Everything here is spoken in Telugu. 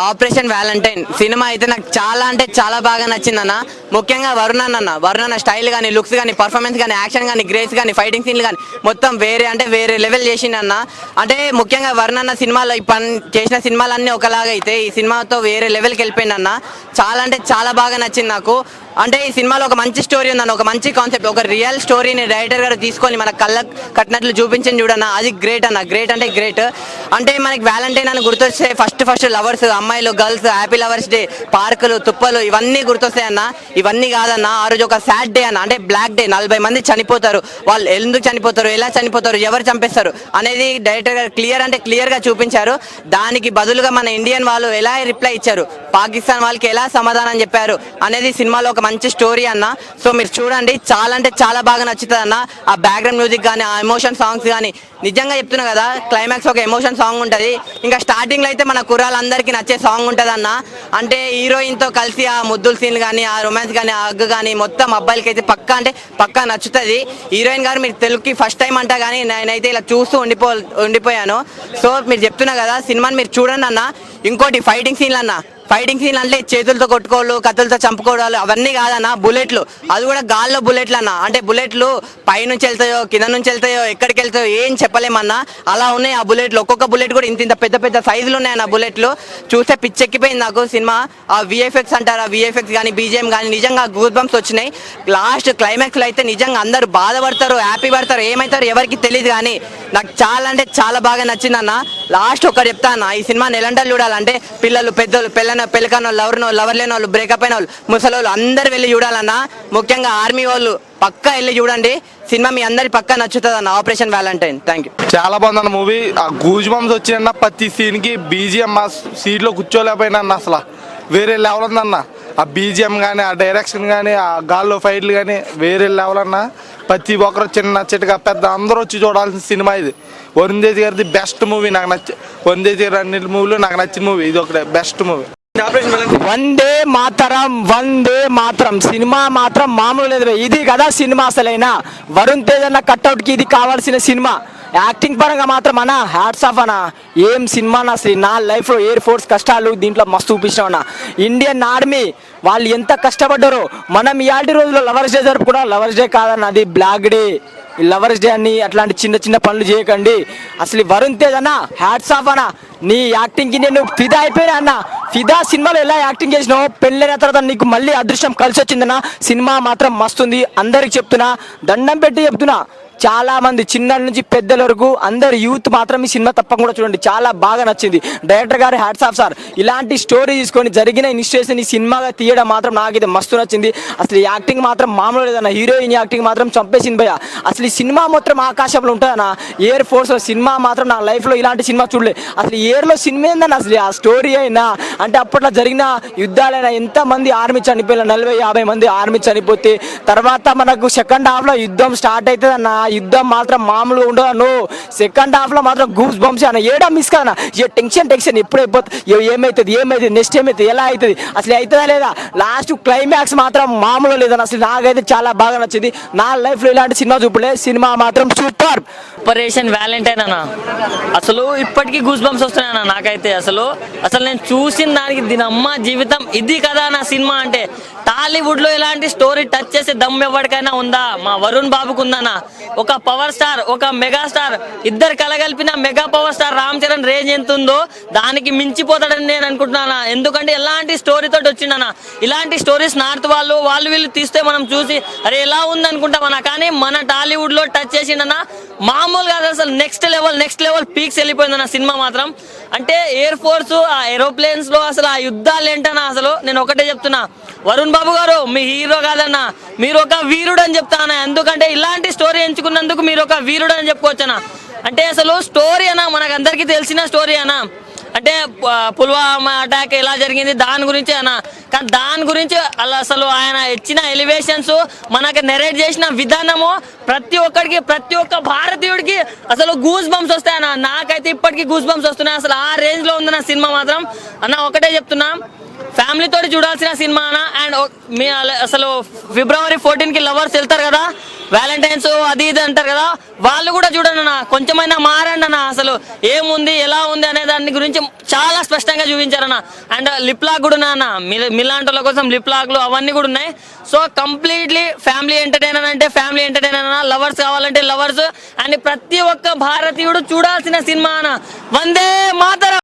ఆపరేషన్ వ్యాలంటైన్ సినిమా అయితే నాకు చాలా అంటే చాలా బాగా నచ్చిందన్న. ముఖ్యంగా వరుణ్ స్టైల్ కానీ, లుక్స్ కానీ, పర్ఫార్మెన్స్ కానీ, యాక్షన్ కానీ, గ్రేస్ కానీ, ఫైటింగ్ సీన్లు కానీ మొత్తం వేరే లెవెల్ చేసిండన్న. అంటే ముఖ్యంగా వరుణ్ సినిమాలో చేసిన సినిమాలన్నీ ఒకలాగా అయితే ఈ సినిమాతో వేరే లెవెల్కి వెళ్ళిపోయిందన్న. చాలా అంటే చాలా బాగా నచ్చింది నాకు. అంటే ఈ సినిమాలో ఒక మంచి స్టోరీ ఉందన్న, ఒక మంచి కాన్సెప్ట్, ఒక రియల్ స్టోరీని డైరెక్టర్ గారు తీసుకొని మన కళ్ళకు కట్టినట్లు చూపించండి చూడన్న. అది గ్రేట్ అన్న, గ్రేట్ అంటే గ్రేట్. అంటే మనకి వ్యాలంటైన్ అని గుర్తొస్తే ఫస్ట్ లవర్స్, అమ్మాయిలు, గర్ల్స్, హ్యాపీ లవర్స్ డే, పార్కులు, తుప్పలు ఇవన్నీ గుర్తొస్తాయి అన్న. ఇవన్నీ కాదన్న, ఆ రోజు ఒక సాడ్ డే అన్న, అంటే బ్లాక్ డే. 40 మంది చనిపోతారు. వాళ్ళు ఎందుకు చనిపోతారు, ఎలా చనిపోతారు, ఎవరు చంపేస్తారు అనేది డైరెక్టర్ గారు క్లియర్గా చూపించారు. దానికి బదులుగా మన ఇండియన్ వాళ్ళు ఎలా రిప్లై ఇచ్చారు, పాకిస్తాన్ వాళ్ళకి ఎలా సమాధానం చెప్పారు అనేది సినిమాలో ఒక మంచి స్టోరీ అన్న. సో మీరు చూడండి, చాలా అంటే చాలా బాగా నచ్చుతుంది అన్న. ఆ బ్యాక్గ్రౌండ్ మ్యూజిక్ కానీ, ఆ ఎమోషన్ సాంగ్స్ కానీ, నిజంగా చెప్తున్నా కదా, క్లైమాక్స్ ఒక ఎమోషన్ సాంగ్ ఉంటుంది. ఇంకా స్టార్టింగ్లో అయితే మన కుర్రాళ్ళందరికీ నచ్చే సాంగ్ ఉంటుంది అన్న. అంటే హీరోయిన్తో కలిసి ఆ ముద్దుల సీన్లు కానీ, ఆ రొమాన్స్ కానీ, ఆ హగ్ కానీ మొత్తం అబ్బాయిలకి అయితే పక్కా నచ్చుతుంది. హీరోయిన్ గారు మీరు తెలుగుకి ఫస్ట్ టైం అంటా కానీ నేనైతే ఇలా చూస్తూ ఉండిపోయాను. సో మీరు చెప్తున్నా కదా, సినిమాని మీరు చూడండి అన్న. ఇంకోటి ఫైటింగ్ సీన్లు అన్న, ఫైటింగ్ సీన్ అంటే చేతులతో కొట్టుకోవాలి, కత్తులతో చంపుకోవడాలు అవన్నీ కాదన్న. బుల్లెట్లు, అది కూడా గాల్లో బుల్లెట్లు అన్న. అంటే బుల్లెట్లు పైనుంచి వెళ్తాయో, కింద నుంచి వెళ్తాయో, ఎక్కడికి వెళ్తాయో ఏం చెప్పలేమన్నా, అలా ఉన్నాయి ఆ బుల్లెట్లు. ఒక్కొక్క బుల్లెట్ కూడా ఇంత పెద్ద సైజులు ఉన్నాయన్న బుల్లెట్లు. చూస్తే పిచ్చెక్కిపోయింది నాకు సినిమా. ఆ విఎఫ్ఎక్స్ అంటారు, ఆ విఎఫ్ఎక్స్ కానీ, బీజిఎం కానీ నిజంగా గూస్ బంప్స్ వచ్చినాయి. లాస్ట్ క్లైమాక్స్లో అయితే నిజంగా అందరూ బాధపడతారు, హ్యాపీ పడతారు, ఏమవుతారు ఎవరికి తెలియదు. కానీ నాకు చాలా అంటే చాలా బాగా నచ్చిందన్న. లాస్ట్ ఒకటి చెప్తా అన్న, ఈ సినిమా నెలంటలు చూడాలంటే పిల్లలు, పెద్దలు, పెళ్ళకన్న లవర్ లేని వాళ్ళు, బ్రేకప్ అయిన వాళ్ళు, ముసలోళ్ళు అందరు వెళ్ళి చూడాలన్నా. ముఖ్యంగా ఆర్మీ వాళ్ళు పక్కా వెళ్ళి చూడండి. సినిమా మీ అందరి పక్కా నచ్చుతుంది అన్న, ఆపరేషన్ వ్యాలంటైన్. Thank you. చాలా బాగుందన్న మూవీ. ఆ గూజ్ బంప్స్ వచ్చిన ప్రతి సీన్కి బీజిఎం ఆ సీట్లో కూర్చోలేకపోయినా అన్న, అసలు వేరే లెవెల్ ఉందన్న. ఆ బీజిఎం కానీ, ఆ డైరెక్షన్ కానీ, ఆ గాల్లో ఫైట్లు కానీ వేరే లెవెల్ అన్న. ప్రతి ఒక్కరు చిన్న చిట్టగా పెద్ద అందరూ వచ్చి చూడాల్సిన సినిమా ఇది. వరుణ్ తేజ్ గారిది బెస్ట్ మూవీ నాకు వరుణ్ తేజ్ గారి అన్ని మూవీలు నాకు నచ్చిన మూవీ ఇది, ఒకటే best movie. Vande Mataram cinema మాత్రం మామూలు లేదు. ఇది కదా సినిమా అసలైనా. వరుణ్ తేజ్ అన్న కట్అవుట్ కి ఇది కావాల్సిన సినిమా. యాక్టింగ్ పరంగా మాత్రం అన్న హ్యాట్స్ ఆఫ్ అన్న. ఏం సినిమా అసలు. నా లైఫ్లో ఎయిర్ ఫోర్స్ కష్టాలు దీంట్లో మస్తు చూపించినాం అన్న. ఇండియన్ ఆర్మీ వాళ్ళు ఎంత కష్టపడ్డారో. మనం ఇయాల్టి రోజుల్లో లవర్స్ డే జరుపుకున్నా, లవర్స్ డే కాదన్న, అది బ్లాక్ డే. లవర్స్ డే అని అట్లాంటి చిన్న పనులు చేయకండి. అసలు వరుణ్ తేజ్ అన్న హ్యాట్స్ ఆఫ్ అన్న. నీ యాక్టింగ్కి నేను ఫిదా అయిపోయినా అన్న. ఫిదా సినిమాలో ఎలా యాక్టింగ్ చేసినావు, పెళ్ళైన తర్వాత నీకు మళ్ళీ అదృష్టం కలిసి వచ్చిందన్న. సినిమా మాత్రం మస్తుంది. అందరికి చెప్తున్నా, దండం పెట్టి చెప్తున్నా. చాలా మంది చిన్న నుంచి పెద్దల వరకు అందరు యూత్ మాత్రం ఈ సినిమా తప్పకుండా చూడండి. చాలా బాగా నచ్చింది. డైరెక్టర్ గారు హ్యాట్స్ ఆఫ్ సార్. ఇలాంటి స్టోరీ తీసుకొని జరిగిన ఇన్స్టిట్యూషన్ ఈ సినిమాగా తీయడం మాత్రం నాకైతే మస్తు నచ్చింది. అసలు యాక్టింగ్ మాత్రం మామూలు లేదన్న. హీరోయిన్ యాక్టింగ్ మాత్రం చంపేసింది భయ. అసలు ఈ సినిమా మొత్తం ఆకాశంలో ఉంటుందన్న. ఎయిర్ ఫోర్స్లో సినిమా మాత్రం నా లైఫ్లో ఇలాంటి సినిమా చూడలే. అసలు ఎయిర్లో సినిమా ఏందన్న, అసలు ఆ స్టోరీ అయినా అంటే అప్పట్లో జరిగిన యుద్ధాలైనా ఎంతమంది ఆర్మీ చనిపోయిన 40-50 మంది ఆర్మీ చనిపోతే తర్వాత మనకు సెకండ్ హాఫ్లో యుద్ధం స్టార్ట్ అవుతుంది అన్న. యుద్ధం మాత్రం మామూలుగా ఉండదు. సెకండ్ హాఫ్ లో మాత్రం గూస్ బంప్స్ అన్న. ఏడా మిస్ కదా టెన్షన్ ఎప్పుడు అయిపోతుంది, ఏమైతుంది నెక్స్ట్ ఏమైతుంది, ఎలా అవుతుంది, అసలు అవుతుందా లేదా. లాస్ట్ క్లైమాక్స్ మాత్రం మామూలుగా లేదన్న. అసలు నాకైతే చాలా బాగా నచ్చింది. నా లైఫ్ లో ఇలాంటి సినిమా చూపలే. సినిమా మాత్రం సూపర్. ఆపరేషన్ వ్యాలంటైన్ అన్న అసలు ఇప్పటికీ గూస్ బంప్స్ వస్తున్నాయి అన్న. నాకైతే అసలు నేను చూసిన దానికి దీని అమ్మ జీవితం ఇది కదా నా సినిమా. అంటే టాలీవుడ్ లో ఇలాంటి స్టోరీ టచ్ చేసే దమ్ ఎవరికైనా ఉందా, మా వరుణ్ బాబుకు ఉందన్న. ఒక పవర్ స్టార్, ఒక మెగా స్టార్, ఇద్దరు కలగలిపిన mega power star Ram Charan range ఎంత ఉందో దానికి మించిపోతాడని నేను అనుకుంటున్నాను. ఎందుకంటే ఎలాంటి స్టోరీ తోటి వచ్చిందన్న. ఇలాంటి స్టోరీస్ నార్త్ వాళ్ళు వీళ్ళు తీస్తే మనం చూసి అరే ఎలా ఉంది అనుకుంటామన్నా. కానీ మన టాలీవుడ్ లో టచ్ చేసిండన్న. మామూలుగా అసలు నెక్స్ట్ లెవెల్ పీక్స్ వెళ్ళిపోయిందన్న సినిమా మాత్రం. అంటే ఎయిర్ ఫోర్స్, ఆ ఏరోప్లేన్స్ లో అసలు ఆ యుద్ధాలు ఏంటన్నా. అసలు నేను ఒకటే చెప్తున్నా, వరుణ్ బాబు గారు మీ హీరో కాదన్నా, మీరు ఒక వీరుడు అని చెప్తానా. ఎందుకంటే ఇలాంటి స్టోరీ ఎంచుకున్నందుకు మీరు ఒక వీరుడు అని చెప్పుకోవచ్చనా. అంటే అసలు స్టోరీ అన్నా మనకు అందరికీ తెలిసిన స్టోరీ అన్నా. అంటే పుల్వామా అటాక్ ఎలా జరిగింది దాని గురించి అన్న. కానీ దాని గురించి అసలు ఆయన ఇచ్చిన ఎలివేషన్స్, మనకి నెరేట్ చేసిన విధానము ప్రతి ఒక్క భారతీయుడికి అసలు గూస్ బంప్స్ వస్తాయి అన్న. నాకైతే ఇప్పటికీ గూస్ బంప్స్ వస్తున్నాయి. అసలు ఆ రేంజ్ లో ఉంది నా సినిమా మాత్రం అన్న. ఒకటే చెప్తున్నా, ఫ్యామిలీతో చూడాల్సిన సినిమా అన్న. అండ్ మీ అసలు February 14కి లవర్స్ వెళ్తారు కదా, వ్యాలంటైన్స్ అది ఇది అంటారు కదా, వాళ్ళు కూడా చూడండి అన్న, కొంచెమైనా మారండి అన్న. అసలు ఏముంది ఎలా ఉంది అనే దాని గురించి చాలా స్పష్టంగా చూపించారన్న. అండ్ లిప్ లాక్ కూడా ఉన్నా అన్న, మిలాంటి వాళ్ళ కోసం లిప్ లాక్లు అవన్నీ కూడా ఉన్నాయి. సో కంప్లీట్లీ ఫ్యామిలీ ఎంటర్టైనర్ అంటే ఫ్యామిలీ ఎంటర్టైనర్ అన్న, లవర్స్ కావాలంటే లవర్స్, అండ్ ప్రతి ఒక్క భారతీయుడు చూడాల్సిన సినిమా అన్న. వందే మాతరం.